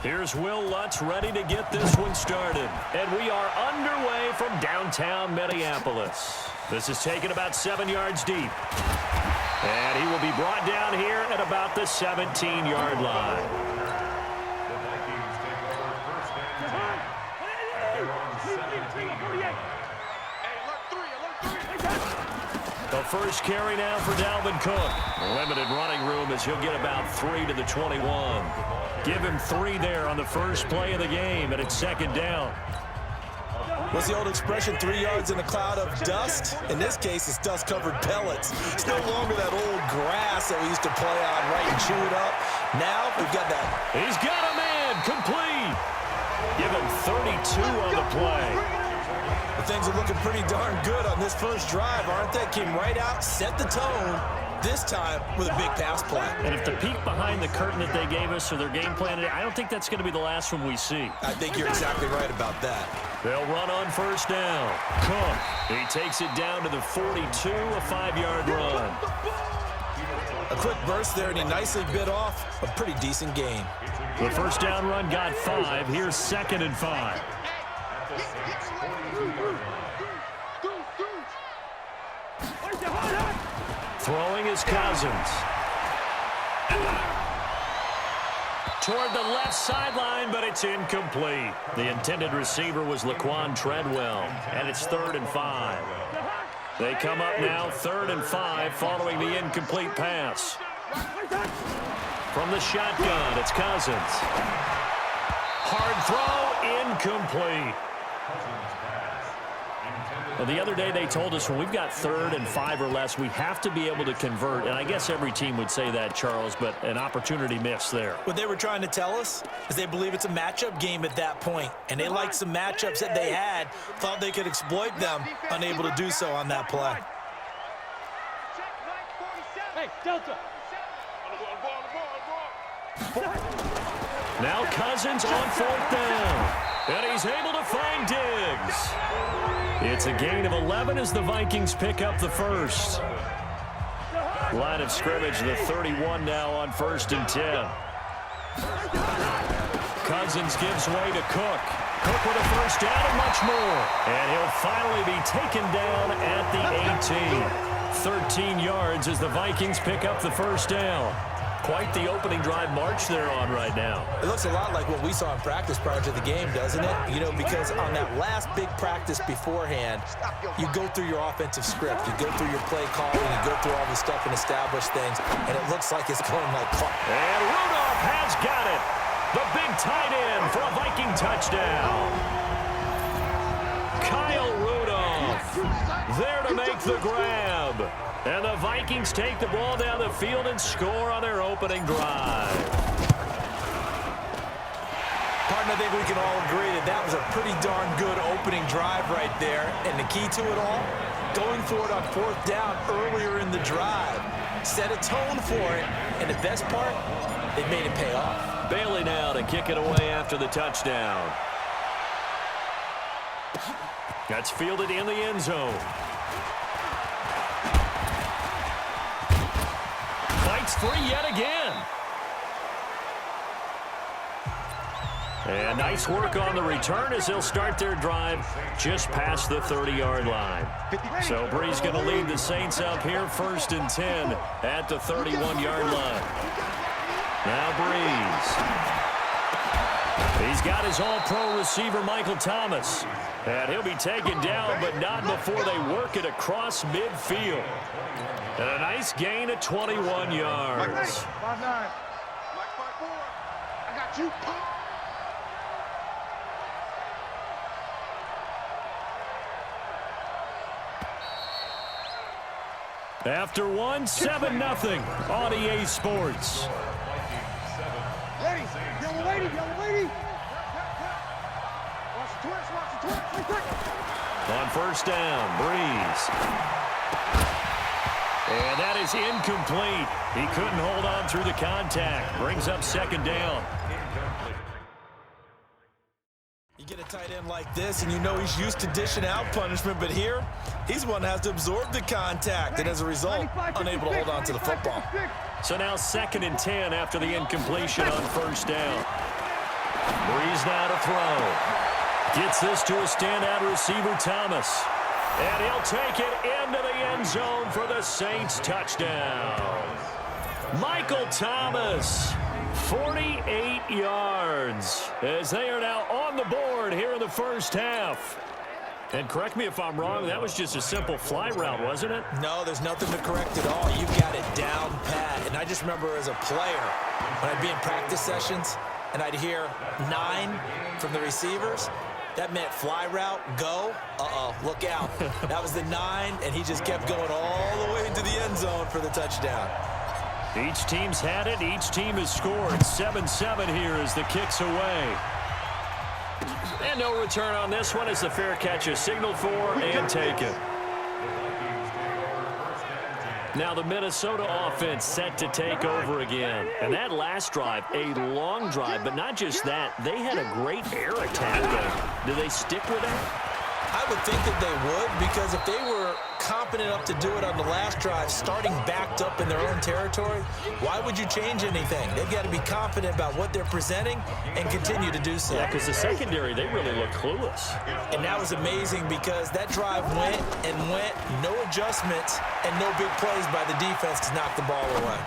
Here's Will Lutz ready to get this one started. And we are underway from downtown Minneapolis. This is taken about 7 yards deep. And he will be brought down here at about the 17-yard line. The Vikings take over first and 10. They're on 17. The first carry now for Dalvin Cook. Limited running room as he'll get about 3 to the 21. Give him 3 there on the first play of the game, and it's second down. What's the old expression, 3 yards in a cloud of dust? In this case, it's dust-covered pellets. It's no longer that old grass that we used to play on, right, and chew it up. Now, we've got that. He's got a man, complete. Give him 32 on the play. Things are looking pretty darn good on this first drive, aren't they? Came right out, set the tone, this time with a big pass play. And if the peek behind the curtain that they gave us or their game plan, I don't think that's going to be the last one we see. I think you're exactly right about that. They'll run on first down. Cook, he takes it down to the 42, a 5-yard run. A quick burst there, and he nicely bit off a pretty decent gain. The first down run got 5. Here's second and 5. Throwing is Cousins. Toward the left sideline, but it's incomplete. The intended receiver was Laquan Treadwell, and it's 3rd and 5. They come up now 3rd and 5 following the incomplete pass. From the shotgun, it's Cousins. Hard throw, incomplete. Well, the other day they told us when we've got 3rd and 5 or less, we have to be able to convert. And I guess every team would say that, Charles, but an opportunity missed there. What they were trying to tell us is they believe it's a matchup game at that point. And they liked some matchups that they had, thought they could exploit them, unable to do so on that play. Hey, Delta. Now Cousins on 4th down. And he's able to find Diggs. It's a gain of 11 as the Vikings pick up the first. Line of scrimmage, the 31 now on 1st and 10. Cousins gives way to Cook. Cook with a first down and much more. And he'll finally be taken down at the 18. 13 yards as the Vikings pick up the first down. Quite the opening drive march they're on right now. It looks a lot like what we saw in practice prior to the game, doesn't it? You know, because on that last big practice beforehand, you go through your offensive script, you go through your play calling, you go through all the stuff and establish things, and it looks like it's going like clock. And Rudolph has got it. The big tight end for a Viking touchdown. Kyle Rudolph there to make the grab. And the Vikings take the ball down the field and score on their opening drive. Pardon, I think we can all agree that that was a pretty darn good opening drive right there. And the key to it all, going for it on 4th down earlier in the drive. Set a tone for it. And the best part, they made it pay off. Bailey now to kick it away after the touchdown. That's fielded in the end zone. Fights free yet again. And nice work on the return as they'll start their drive just past the 30-yard line. So Bree's going to lead the Saints up here 1st and 10 at the 31-yard line. Now Breeze. He's got his all-pro receiver Michael Thomas. And he'll be taken down, but not before they work it across midfield. And a nice gain of 21 yards. 5-9. I got you. After 7-0 on EA Sports. Lady, yellow lady, yellow lady. Watch the twist, watch the twist. On 1st down, Breeze. And that is incomplete. He couldn't hold on through the contact. Brings up 2nd down. You get a tight end like this, and you know he's used to dishing out punishment, but here, he's the one that has to absorb the contact, and as a result, unable to hold on to the football. So now 2nd and 10 after the incompletion on 1st down. Breeze now to throw. Gets this to a standout receiver, Thomas. And he'll take it into the end zone for the Saints touchdown. Michael Thomas, 48 yards, as they are now on the board here in the first half. And correct me if I'm wrong, that was just a simple fly route, wasn't it? No, there's nothing to correct at all. You've got it down pat. And I just remember as a player, when I'd be in practice sessions, and I'd hear 9 from the receivers, that meant fly route, go, look out. That was the 9, and he just kept going all the way into the end zone for the touchdown. Each team's had it. Each team has scored. 7-7 here as the kick's away. And no return on this one as the fair catch is signaled for and taken. Now the Minnesota offense set to take over again. And that last drive, a long drive, but not just that. They had a great air attack there. Do they stick with that? I would think that they would, because if they were competent enough to do it on the last drive, starting backed up in their own territory, why would you change anything? They've got to be confident about what they're presenting and continue to do so. Yeah, because the secondary, they really look clueless. And that was amazing because that drive went and went, no adjustments, and no big plays by the defense to knock the ball away.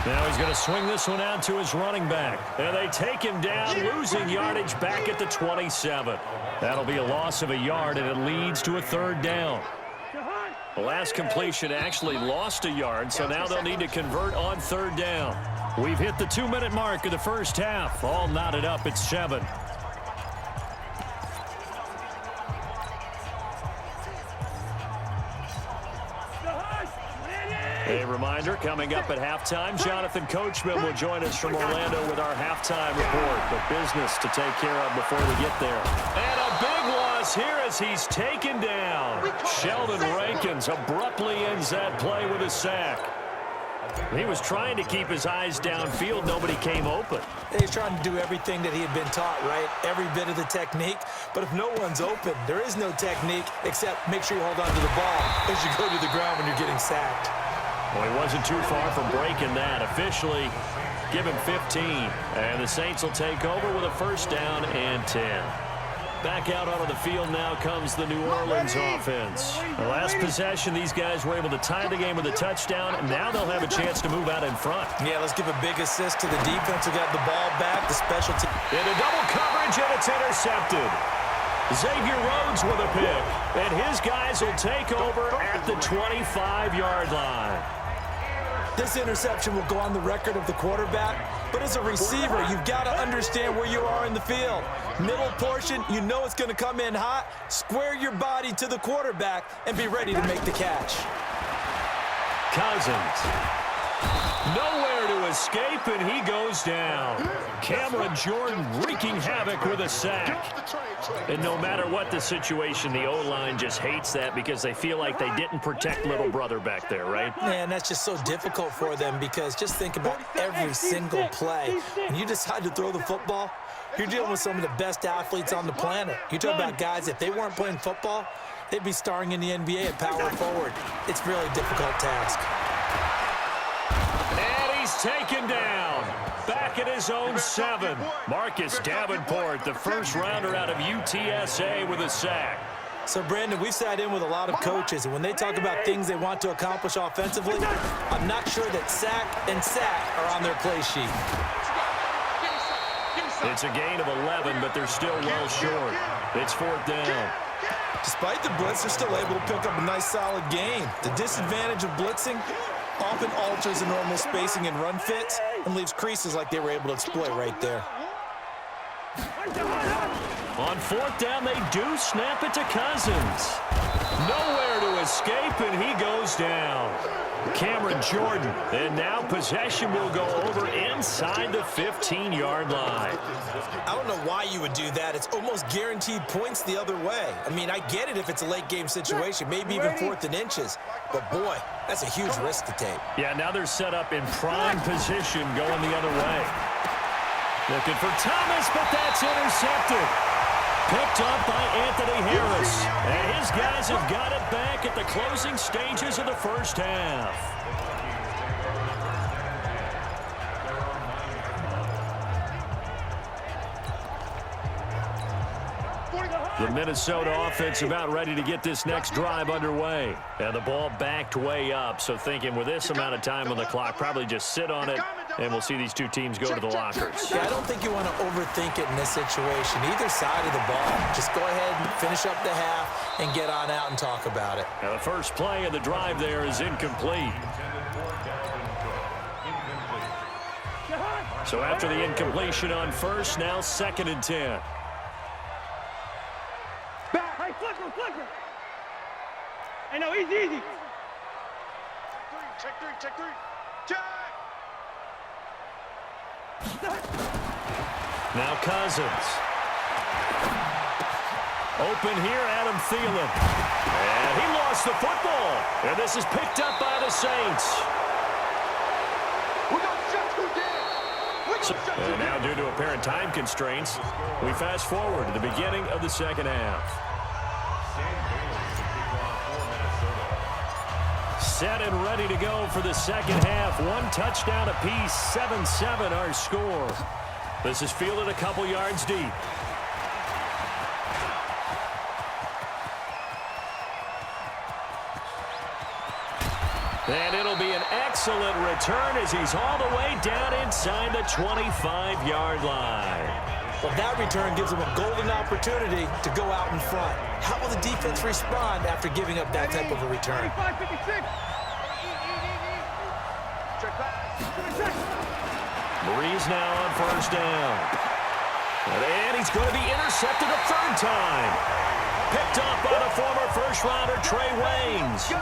Now he's going to swing this one out to his running back. And they take him down, losing yardage back at the 27. That'll be a loss of a yard, and it leads to a third down. The last completion actually lost a yard, so now they'll need to convert on third down. We've hit the 2-minute mark of the first half. All knotted up at 7. A reminder, coming up at halftime, Jonathan Coachman will join us from Orlando with our halftime report. But business to take care of before we get there. And a big loss here as he's taken down. Sheldon Rankins abruptly ends that play with a sack. He was trying to keep his eyes downfield. Nobody came open. He's trying to do everything that he had been taught, right? Every bit of the technique. But if no one's open, there is no technique except make sure you hold on to the ball as you go to the ground when you're getting sacked. Well, he wasn't too far from breaking that. Officially, give him 15. And the Saints will take over with a first down and 10. Back out onto the field now comes the New Orleans offense. The last possession, these guys were able to tie the game with a touchdown, and now they'll have a chance to move out in front. Yeah, let's give a big assist to the defense who got the ball back, the special team. Into double coverage, and it's intercepted. Xavier Rhodes with a pick, and his guys will take over at the 25-yard line. This interception will go on the record of the quarterback, but as a receiver, you've got to understand where you are in the field. Middle portion, you know it's going to come in hot. Square your body to the quarterback and be ready to make the catch. Cousins. Nowhere to escape, and he goes down. Cameron Jordan wreaking havoc with a sack. And no matter what the situation, the O-line just hates that because they feel like they didn't protect little brother back there, right? Man, that's just so difficult for them because just think about every single play. When you decide to throw the football, you're dealing with some of the best athletes on the planet. You talk about guys, if they weren't playing football, they'd be starring in the NBA at power forward. It's a really difficult task. And he's taken down. Back at his own 7. Marcus Davenport, the first rounder out of UTSA with a sack. So, Brandon, we've sat in with a lot of coaches, and when they talk about things they want to accomplish offensively, I'm not sure that sack and sack are on their play sheet. It's a gain of 11, but they're still well short. It's fourth down. Despite the blitz, they're still able to pick up a nice, solid gain. The disadvantage of blitzing often alters the normal spacing and run fits and leaves creases like they were able to exploit right there. On fourth down, they do snap it to Cousins. Nowhere to escape, and he goes down. Cameron Jordan, and now possession will go over inside the 15-yard line. I don't know why you would do that. It's almost guaranteed points the other way. I mean, I get it if it's a late-game situation, maybe even 4th and inches. But, boy, that's a huge risk to take. Yeah, now they're set up in prime position going the other way. Looking for Thomas, but that's intercepted. Picked up by Anthony Harris. And his guys have got it back at the closing stages of the first half. The Minnesota offense about ready to get this next drive underway. And the ball backed way up, so thinking with this amount of time on the clock, probably just sit on it, and we'll see these two teams go to the lockers. Yeah, I don't think you want to overthink it in this situation. Either side of the ball. Just go ahead and finish up the half and get on out and talk about it. Now the first play of the drive there is incomplete. So after the incompletion on first, now 2nd and 10. Hey, flicker. Hey, no, easy. Check three. Now Cousins. Open here, Adam Thielen. And he lost the football. And this is picked up by the Saints. And now due to apparent time constraints, we fast forward to the beginning of the second half. Set and ready to go for the second half. 1 touchdown apiece, 7-7 our score. This is fielded a couple yards deep. And it'll be an excellent return as he's all the way down inside the 25-yard line. Well, that return gives them a golden opportunity to go out in front. How will the defense respond after giving up that type of a return? Breeze now on first down. And he's going to be intercepted a third time. Picked up by the former first-rounder Trey Waynes.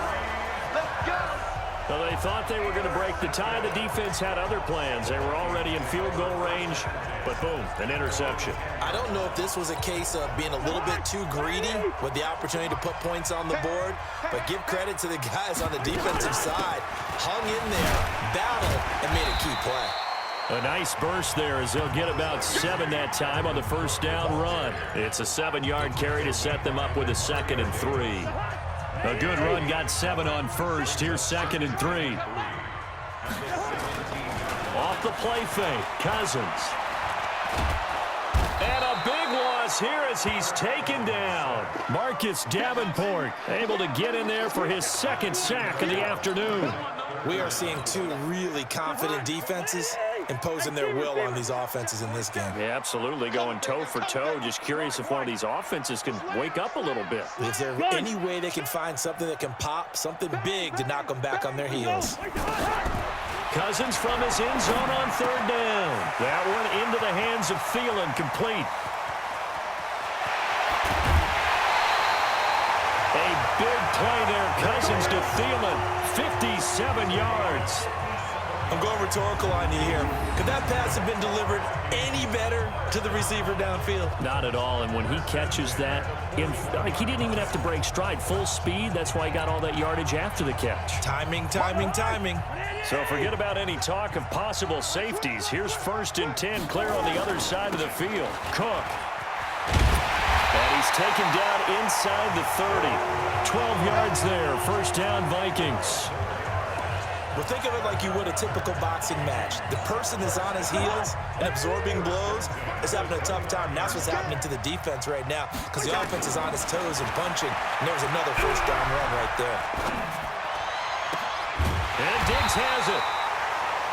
Well, they thought they were going to break the tie. The defense had other plans. They were already in field goal range, but boom, an interception. I don't know if this was a case of being a little bit too greedy with the opportunity to put points on the board, but give credit to the guys on the defensive side. Hung in there, battled, and made a key play. A nice burst there as they'll get about 7 that time on the first down run. It's a 7-yard carry to set them up with a 2nd and 3. A good run got 7 on first. Here's 2nd and 3. Off the play fake, Cousins. And a big loss here as he's taken down. Marcus Davenport able to get in there for his 2nd sack of the afternoon. We are seeing 2 really confident defenses imposing their will on these offenses in this game. Yeah, absolutely, going toe for toe. Just curious if one of these offenses can wake up a little bit. Is there any way they can find something that can pop, something big to knock them back on their heels? Cousins from his end zone on 3rd down. That one into the hands of Thielen, complete. A big play there, Cousins to Thielen, 57 yards. I'm going rhetorical on you here. Could that pass have been delivered any better to the receiver downfield? Not at all, and when he catches that, he didn't even have to break stride. Full speed, that's why he got all that yardage after the catch. Timing. So forget about any talk of possible safeties. Here's 1st and 10, clear on the other side of the field. Cook. And he's taken down inside the 30. 12 yards there, 1st down Vikings. Well, think of it like you would a typical boxing match. The person that's on his heels and absorbing blows is having a tough time. And that's what's happening to the defense right now because the offense is on his toes and punching. And there's another 1st down run right there. And Diggs has it.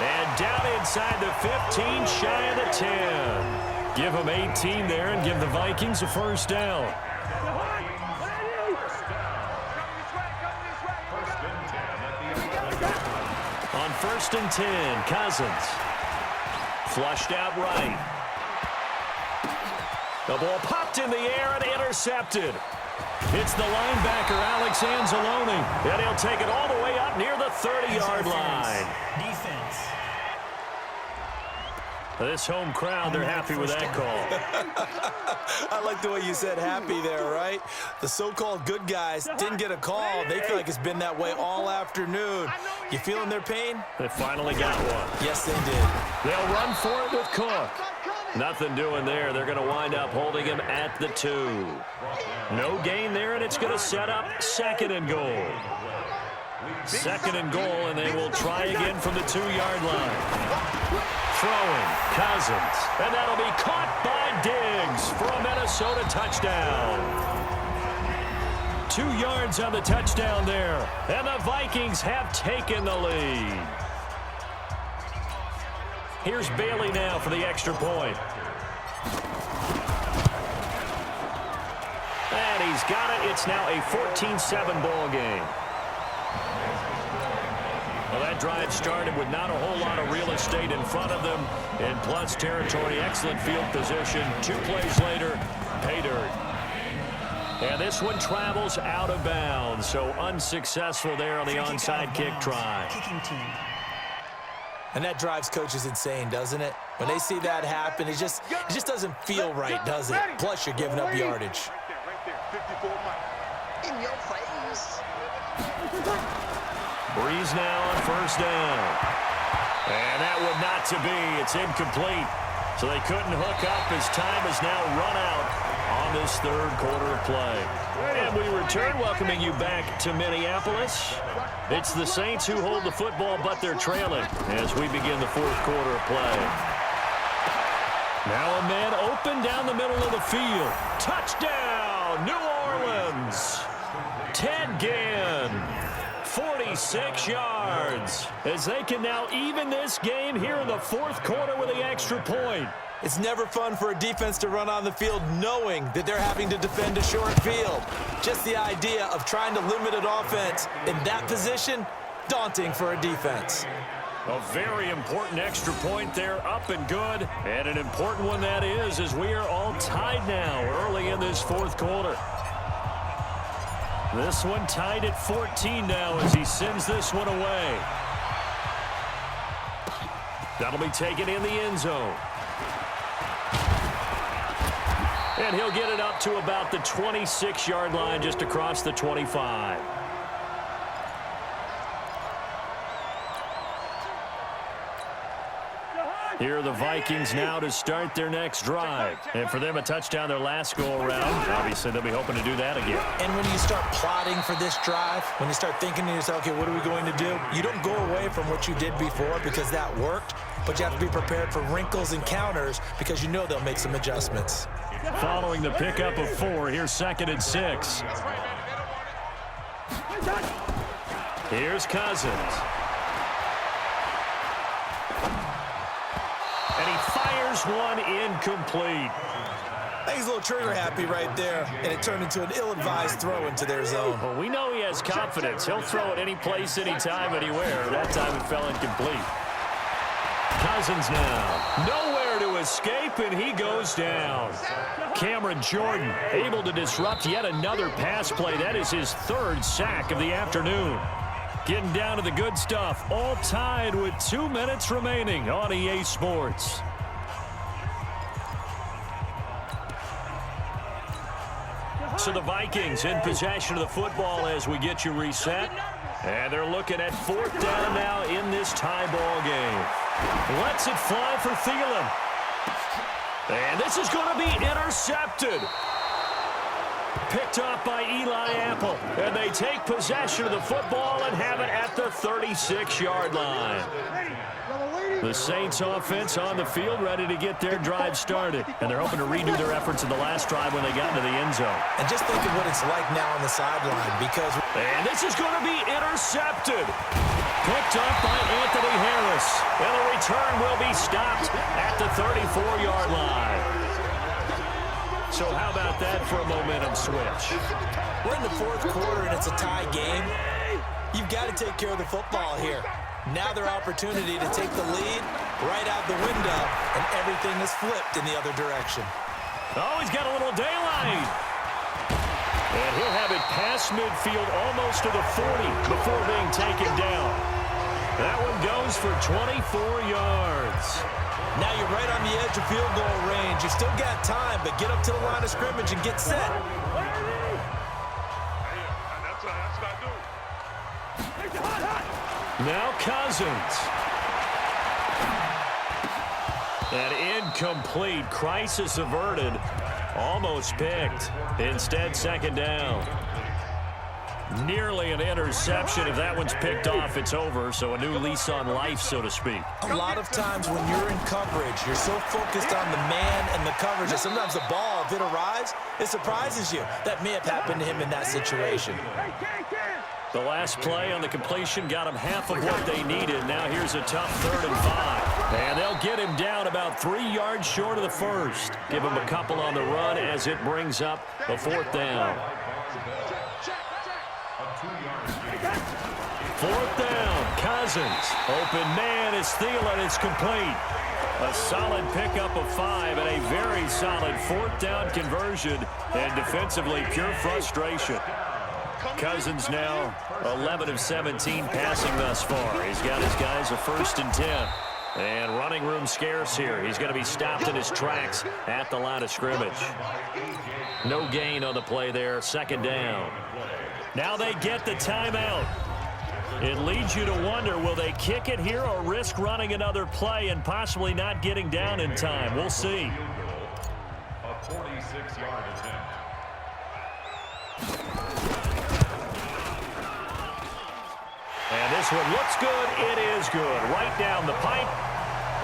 And down inside the 15, shy of the 10. Give them 18 there and give the Vikings a 1st down. On 1st and 10, Cousins. Flushed out right. The ball popped in the air and intercepted. It's the linebacker, Alex Anzalone. And he'll take it all the way up near the 30-yard line. Defense. This home crowd, they're happy with that call. I like the way you said happy there, right? The so-called good guys didn't get a call. They feel like it's been that way all afternoon. You feeling their pain? They finally got one. Yes, they did. They'll run for it with Cook. Nothing doing there. They're going to wind up holding him at the 2. No gain there, and it's going to set up 2nd and goal. Second and goal, and they will try again from the 2-yard line. Throwing, Cousins, and that'll be caught by Diggs for a Minnesota touchdown. 2 yards on the touchdown there, and the Vikings have taken the lead. Here's Bailey now for the extra point. And he's got it. It's now a 14-7 ball game. Well, that drive started with not a whole lot of real estate in front of them in plus territory. Excellent field position. 2 plays later, pay dirt. And this one travels out of bounds, so unsuccessful there on the onside kick try. And that drives coaches insane, doesn't it? When they see that happen, it just doesn't feel right, does it? Plus, you're giving up yardage. In your face. Breeze now on first down. And that would not to be. It's incomplete. So they couldn't hook up as time is now run out on this third quarter of play. And we return, welcoming you back to Minneapolis. It's the Saints who hold the football, but they're trailing as we begin the fourth quarter of play. Now a man open down the middle of the field. Touchdown, New Orleans. Ted Ginn, 46 yards, as they can now even this game here in the fourth quarter with the extra point. It's never fun for a defense to run on the field knowing that they're having to defend a short field. Just the idea of trying to limit an offense in that position, daunting for a defense. A very important extra point there, up and good. And an important one that is, as we are all tied now early in this fourth quarter. This one tied at 14 now as he sends this one away. That'll be taken in the end zone. And he'll get it up to about the 26-yard line, just across the 25. Here are the Vikings now to start their next drive. And for them, a touchdown their last go-around. Obviously, they'll be hoping to do that again. And when you start plotting for this drive, when you start thinking to yourself, okay, what are we going to do? You don't go away from what you did before because that worked, but you have to be prepared for wrinkles and counters because you know they'll make some adjustments. Following the pickup of 4, here's 2nd and 6. Here's Cousins. And he fires one incomplete. He's a little trigger happy right there, and it turned into an ill-advised throw into their zone. Well, we know he has confidence. He'll throw it any place, anytime, anywhere. That time it fell incomplete. Cousins now. Nowhere to escape, and he goes down. Cameron Jordan able to disrupt yet another pass play. That is his 3rd sack of the afternoon. Getting down to the good stuff. All tied with 2 minutes remaining on EA Sports. So the Vikings in possession of the football as we get you reset. And they're looking at 4th down now in this tie ball game. Lets it fly for Thielen. And this is going to be intercepted. Picked off by Eli Apple. And they take possession of the football and have it at the 36-yard line. The Saints offense on the field ready to get their drive started. And they're hoping to redo their efforts in the last drive when they got into the end zone. And just think of what it's like now on the sideline because... And this is going to be intercepted. Picked up by Anthony Harris. And the return will be stopped at the 34-yard line. So how about that for a momentum switch? We're in the fourth quarter and it's a tie game. You've got to take care of the football here. Now their opportunity to take the lead right out the window, and everything is flipped in the other direction. Oh, he's got a little daylight. And he'll have it past midfield almost to the 40 before being taken down. That one goes for 24 yards. Now you're right on the edge of field goal range. You still got time, but get up to the line of scrimmage and get set. Now Cousins. An incomplete. Crisis averted. Almost picked. Instead, 2nd down. Nearly an interception. If that one's picked off, it's over. So a new lease on life, so to speak. A lot of times when you're in coverage, you're so focused on the man and the coverage that sometimes the ball, if it arrives, it surprises you. That may have happened to him in that situation. The last play on the completion got him half of what they needed. Now here's a tough 3rd and 5. And they'll get him down about 3 yards short of the first. Give him a couple on the run as it brings up a 4th down. 4th down, Cousins. Open man is Thielen. It's complete. A solid pickup of 5 and a very solid 4th down conversion. And defensively, pure frustration. Cousins now 11 of 17 passing thus far. He's got his guys a 1st and 10. And running room scarce here. He's going to be stopped in his tracks at the line of scrimmage. No gain on the play there. 2nd down. Now they get the timeout. It leads you to wonder, will they kick it here or risk running another play and possibly not getting down in time? We'll see. A 46-yard attempt. And this one looks good. It is good. Right down the pipe.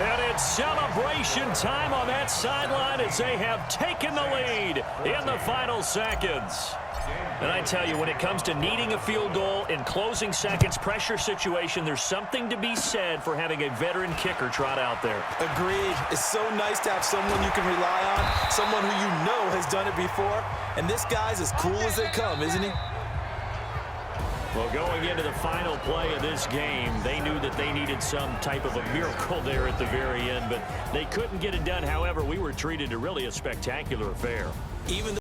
And it's celebration time on that sideline as they have taken the lead in the final seconds. And I tell you, when it comes to needing a field goal in closing seconds, pressure situation, there's something to be said for having a veteran kicker trot out there. Agreed. It's so nice to have someone you can rely on, someone who you know has done it before. And this guy's as cool as they come, isn't he? Well, going into the final play of this game, they knew that they needed some type of a miracle there at the very end, but they couldn't get it done. However, we were treated to really a spectacular affair. Even